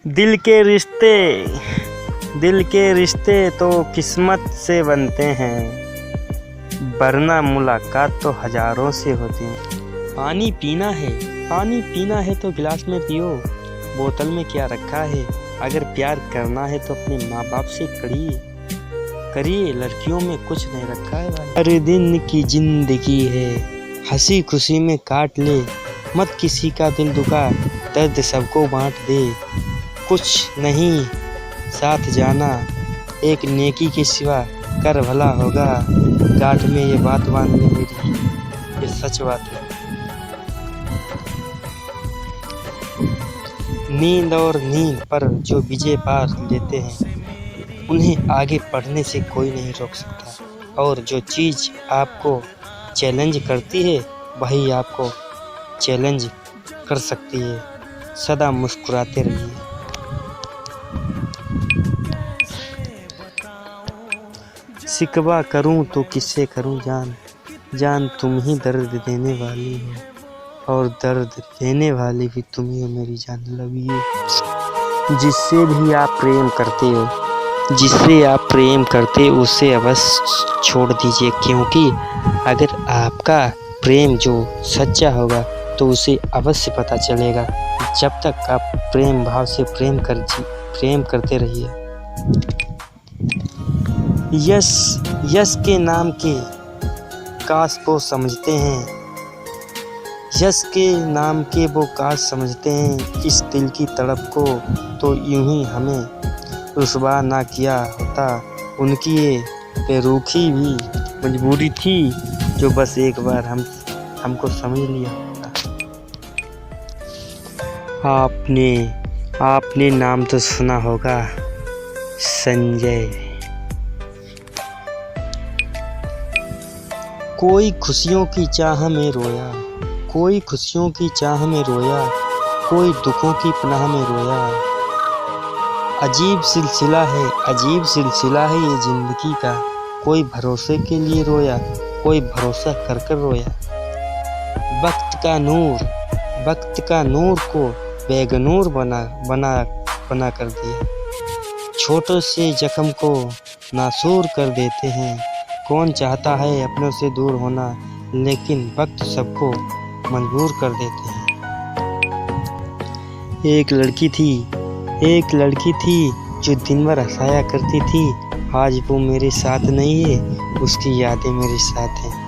दिल के रिश्ते तो किस्मत से बनते हैं, वरना मुलाकात तो हजारों से होती है। पानी पीना है तो गिलास में पियो, बोतल में क्या रखा है। अगर प्यार करना है तो अपने माँ बाप से करिए, लड़कियों में कुछ नहीं रखा है भाई। हर दिन की जिंदगी है, हंसी खुशी में काट ले, मत किसी का दिल दुखा, दर्द सबको बांट दे। कुछ नहीं साथ जाना, एक नेकी के सिवा कर भला होगा। गांठ में ये बात बांधनी मेरी, ये सच बात है। नींद पर जो विजय पार लेते हैं, उन्हें आगे बढ़ने से कोई नहीं रोक सकता। और जो चीज़ आपको चैलेंज करती है, वही आपको चैलेंज कर सकती है। सदा मुस्कुराते रहिए। शिकवा करूं तो किससे करूं जान तुम ही दर्द देने वाली हो, और दर्द देने वाली भी तुम ही हो मेरी जान। Love you. जिससे आप प्रेम करते उसे अवश्य छोड़ दीजिए, क्योंकि अगर आपका प्रेम जो सच्चा होगा तो उसे अवश्य पता चलेगा। जब तक आप प्रेम भाव से प्रेम करते रहिए। यश के नाम के काश वो समझते हैं, यश के नाम के वो काश समझते हैं। इस दिल की तड़प को तो यूं ही हमें रुसवा ना किया होता। उनकी ये बेरुखी भी मजबूरी थी, जो बस एक बार हमको समझ लिया होता। आपने नाम तो सुना होगा, संजय। कोई खुशियों की चाह में रोया, कोई दुखों की पनाह में रोया। अजीब सिलसिला है ये जिंदगी का। कोई भरोसे के लिए रोया, कोई भरोसा कर रोया। वक्त का नूर को बेगनूर बना कर दिया। छोटे से जख्म को नासूर कर देते हैं। कौन चाहता है अपनों से दूर होना, लेकिन वक्त सबको मजबूर कर देते हैं। एक लड़की थी जो दिन भर हंसाया करती थी। आज वो मेरे साथ नहीं है, उसकी यादें मेरे साथ हैं।